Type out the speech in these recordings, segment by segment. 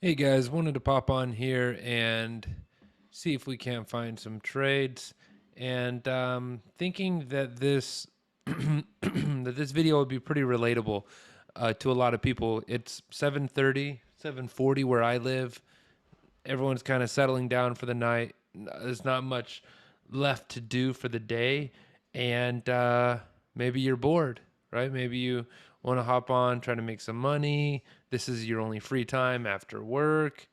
Hey guys, wanted to pop on here and see if we can't find some trades. And thinking that this that this video would be pretty relatable to a lot of people. It's 7:30, 7:40 where I live. Everyone's kind of settling down for the night. There's not much left to do for the day, and maybe you're bored, right? Maybe you want to hop on, try to make some money. This is your only free time after work.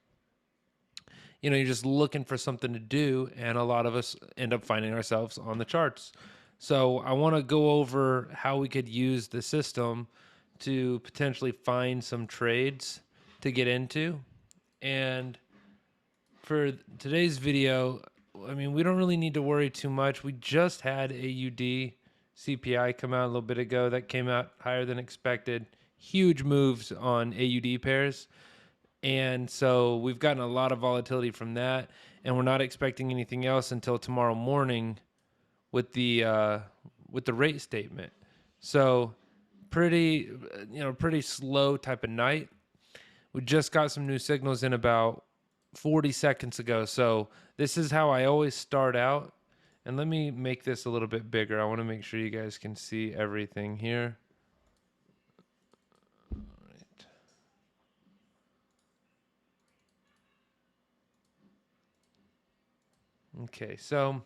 You're just looking for something to do, and a lot of us end up finding ourselves on the charts. So I want to go over how we could use the system to potentially find some trades to get into. And for today's video, I mean, we don't really need to worry too much. We just had AUD CPI come out a little bit ago. That came out higher than expected. Huge moves on AUD pairs. And so we've gotten a lot of volatility from that, and we're not expecting anything else until tomorrow morning with the rate statement. So pretty slow type of night. We just got some new signals in about 40 seconds ago. So this is how I always start out. And let me make this a little bit bigger. I want to make sure you guys can see everything here. Okay, so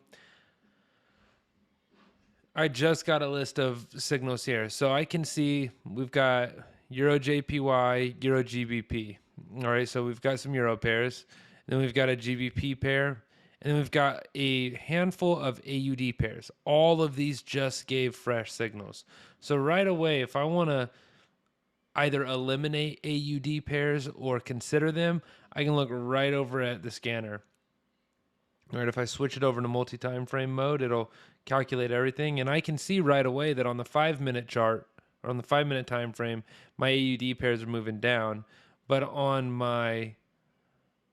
I just got a list of signals here. So I can see we've got Euro JPY, Euro GBP. All right, so we've got some Euro pairs. Then we've got a GBP pair. And then we've got a handful of AUD pairs. All of these just gave fresh signals. So right away, if I want to either eliminate AUD pairs or consider them, I can look right over at the scanner. All right, if I switch it over to multi-time frame mode, it'll calculate everything, and I can see right away that on the 5-minute chart or on the 5-minute time frame, my AUD pairs are moving down, but on my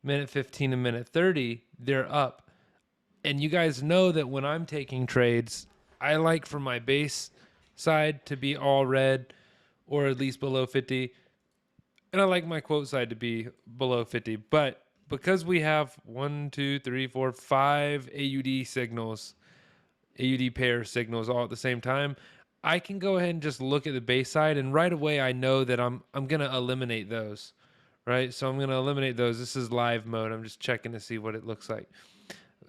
minute 15 and minute 30, they're up. And you guys know that when I'm taking trades, I like for my base side to be all red or at least below 50, and I like my quote side to be below 50. But because we have 1, 2, 3, 4, 5 AUD signals, AUD pair signals all at the same time, I can go ahead and just look at the base side, and right away I know that I'm gonna eliminate those. Right, so I'm gonna eliminate those. This is live mode. I'm just checking to see what it looks like.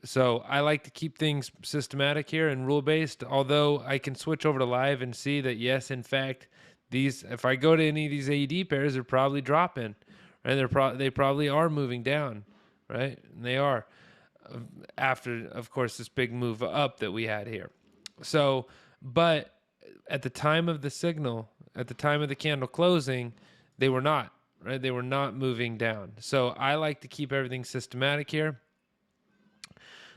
So I like to keep things systematic here and rule based, although I can switch over to live and see that yes, in fact, these, if I go to any of these AED pairs, they're probably dropping, right? They probably are moving down, right? And they are, after, of course, this big move up that we had here. So, but at the time of the signal, at the time of the candle closing, they were not, right? They were not moving down. So I like to keep everything systematic here.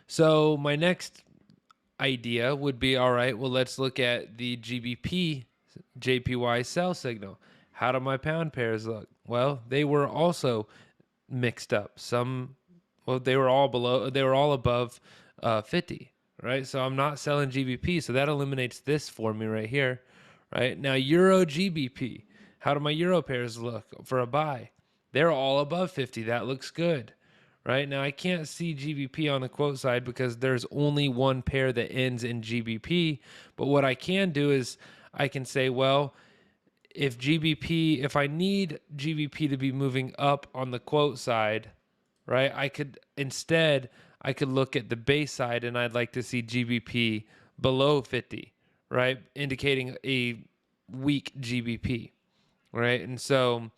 So my next idea would be, all right, well, let's look at the GBP JPY sell signal. How do my pound pairs look? Well, they were also mixed up. They were all above 50, right? So I'm not selling GBP. So that eliminates this for me right here, right? Now, Euro GBP. How do my Euro pairs look for a buy? They're all above 50. That looks good. Right now, I can't see GBP on the quote side because there's only one pair that ends in GBP. But what I can do is I can say, well, if I need GBP to be moving up on the quote side, right, I could look at the base side, and I'd like to see GBP below 50, right, indicating a weak GBP, right? And so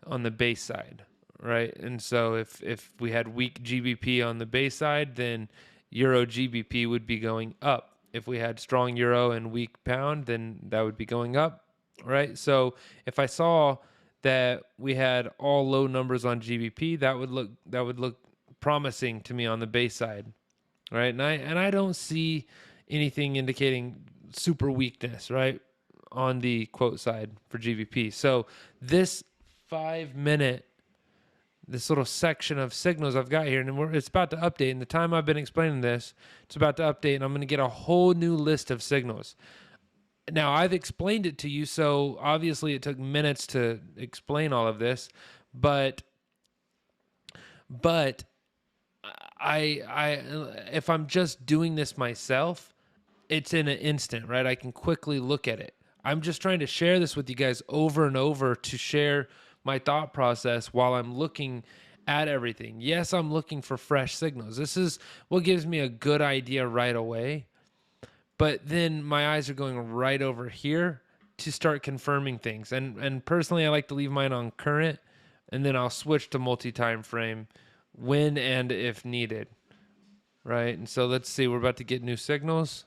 on the base side, right? And so if we had weak GBP on the base side, then Euro GBP would be going up. If we had strong Euro and weak pound, then that would be going up, right? So if I saw that we had all low numbers on GBP, that would look promising to me on the base side, right? And I don't see anything indicating super weakness, right, on the quote side for GBP. So this 5-minute, this little section of signals I've got here, and it's about to update. In the time I've been explaining this, it's about to update, and I'm going to get a whole new list of signals. Now, I've explained it to you, so obviously it took minutes to explain all of this, but But if I'm just doing this myself, it's in an instant, right? I can quickly look at it. I'm just trying to share this with you guys over and over to share my thought process while I'm looking at everything. Yes, I'm looking for fresh signals. This is what gives me a good idea right away. But then my eyes are going right over here to start confirming things. And personally, I like to leave mine on current, and then I'll switch to multi-time frame when and if needed, right? And so let's see, we're about to get new signals.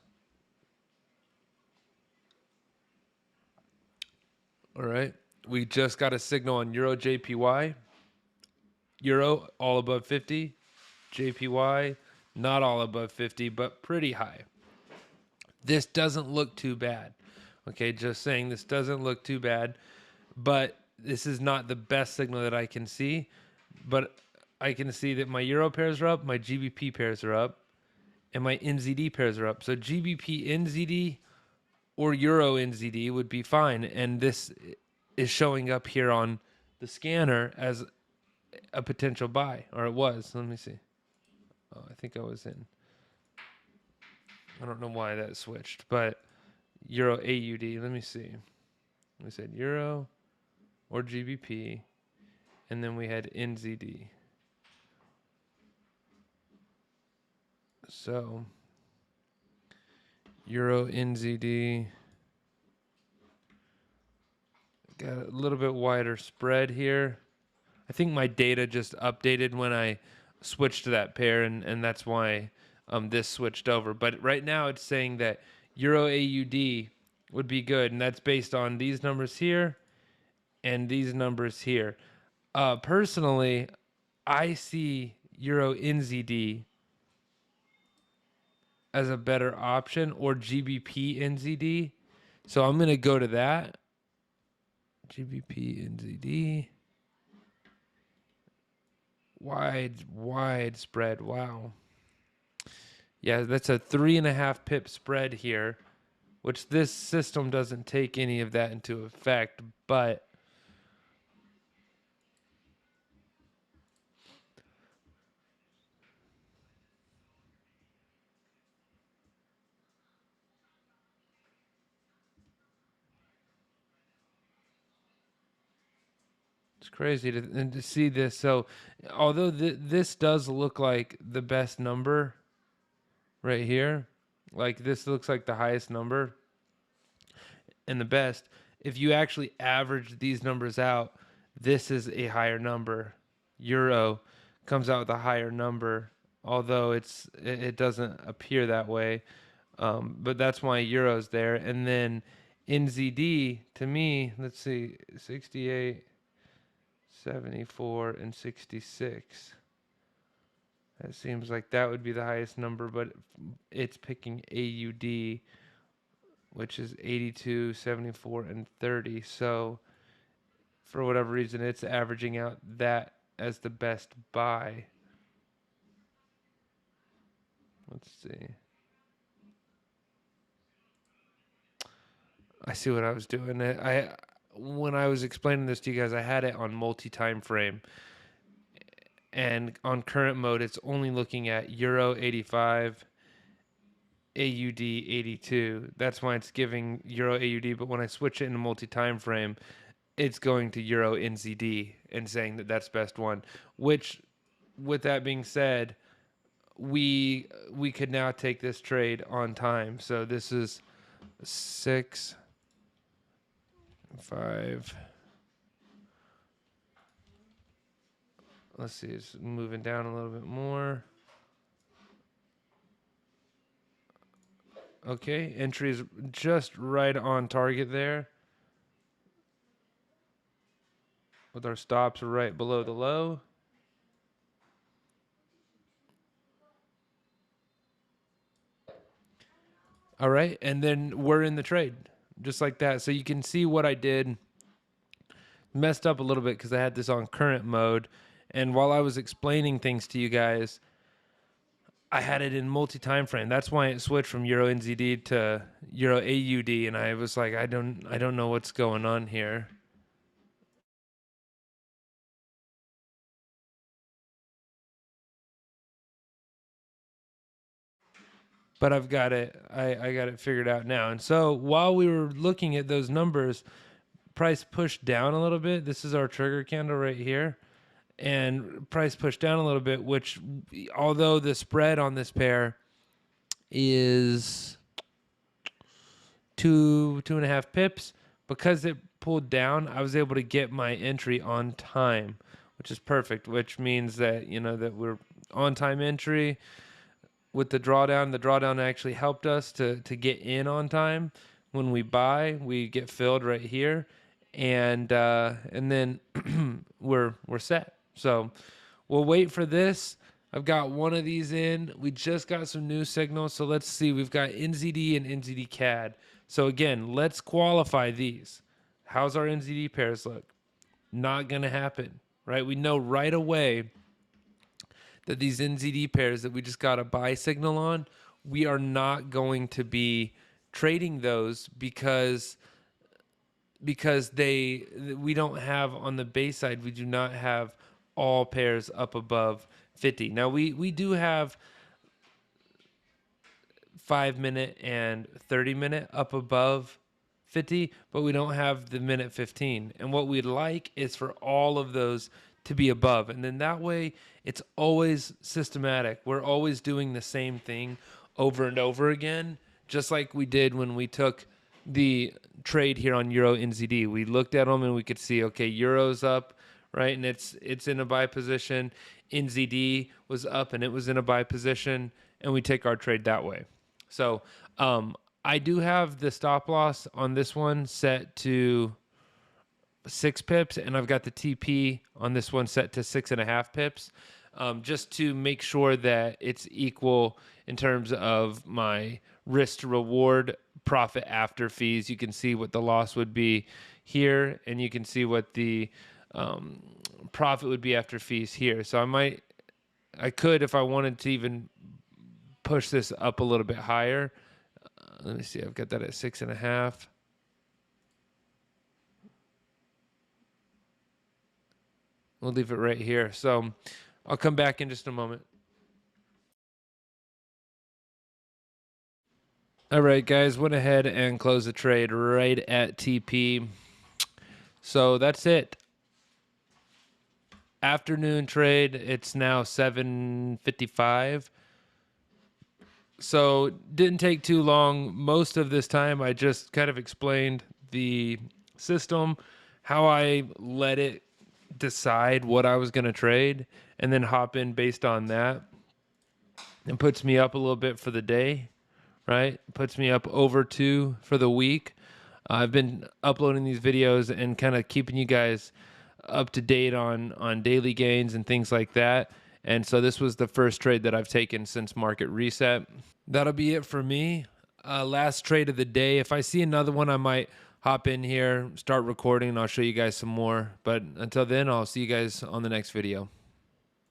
All right. We just got a signal on Euro JPY. Euro all above 50. JPY not all above 50, but pretty high. This doesn't look too bad. Okay, just saying this doesn't look too bad, but this is not the best signal that I can see. But I can see that my Euro pairs are up, my GBP pairs are up, and my NZD pairs are up. So GBP NZD or Euro NZD would be fine. And this is showing up here on the scanner as a potential buy, or it was. Let me see. Oh, I think I was in. I don't know why that switched, but Euro AUD. Let me see. We said Euro or GBP, and then we had NZD. So Euro NZD got a little bit wider spread here. I think my data just updated when I switched to that pair, and that's why this switched over. But right now it's saying that Euro AUD would be good, and that's based on these numbers here and these numbers here. Personally, I see Euro NZD as a better option, or GBP NZD. So I'm going to go to that. GBP NZD. Wide spread. Wow. Yeah, that's a 3.5 pip spread here, which this system doesn't take any of that into effect, but it's crazy to see this. So, although this does look like the best number right here, like this looks like the highest number and the best, if you actually average these numbers out, this is a higher number. Euro comes out with a higher number, although it doesn't appear that way. But that's why Euro's there. And then NZD, to me, let's see, 68, 74, and 66. That seems like that would be the highest number, but it's picking AUD, which is 82, 74, and 30. So for whatever reason, it's averaging out that as the best buy. Let's see. I see what I was doing. I when I was explaining this to you guys, I had it on multi-time frame, and on current mode, it's only looking at Euro 85, AUD 82. That's why it's giving Euro AUD. But when I switch it into multi-time frame, it's going to Euro NZD and saying that that's best one. Which, with that being said, we could now take this trade on time. So this is 6, 5. Let's see, it's moving down a little bit more. Okay, entry is just right on target there. With our stops right below the low. All right, and then we're in the trade, just like that. So you can see what I did. Messed up a little bit because I had this on current mode. And while I was explaining things to you guys, I had it in multi-time frame. That's why it switched from Euro NZD to Euro AUD, and I was like, I don't know what's going on here. but I've got it. I got it figured out now. And so while we were looking at those numbers, price pushed down a little bit. This is our trigger candle right here. And price pushed down a little bit, which although the spread on this pair is 2.5 pips, because it pulled down, I was able to get my entry on time, which is perfect, which means that, that we're on time entry with the drawdown. The drawdown actually helped us to get in on time. When we buy, we get filled right here, and then we're set. So we'll wait for this. I've got one of these in. We just got some new signals. So let's see. We've got NZD and NZD CAD. So again, let's qualify these. How's our NZD pairs look? Not going to happen, right? We know right away that these NZD pairs that we just got a buy signal on, we are not going to be trading those because we don't have on the base side, we do not have all pairs up above 50. Now we do have 5-minute and 30-minute up above 50, but we don't have the minute 15. And what we'd like is for all of those to be above. And then that way it's always systematic. We're always doing the same thing over and over again, just like we did when we took the trade here on Euro NZD. We looked at them and we could see, okay, Euro's up, right? And it's in a buy position. NZD was up and it was in a buy position, and we take our trade that way. So I do have the stop loss on this one set to 6 pips, and I've got the TP on this one set to 6.5 pips, just to make sure that it's equal in terms of my risk to reward profit after fees. You can see what the loss would be here, and you can see what the profit would be after fees here. So I could, if I wanted to even push this up a little bit higher. Let me see. I've got that at 6.5. We'll leave it right here. So I'll come back in just a moment. All right, guys, went ahead and closed the trade right at TP. So that's it. Afternoon trade. It's now 7:55. So didn't take too long. Most of this time, I just kind of explained the system, how I let it decide what I was going to trade, and then hop in based on that. It puts me up a little bit for the day, right? Puts me up over 2 for the week. I've been uploading these videos and kind of keeping you guys up to date on daily gains and things like that. And so this was the first trade that I've taken since market reset. That'll be it for me. Last trade of the day. If I see another one, I might hop in here, start recording, and I'll show you guys some more. But until then, I'll see you guys on the next video.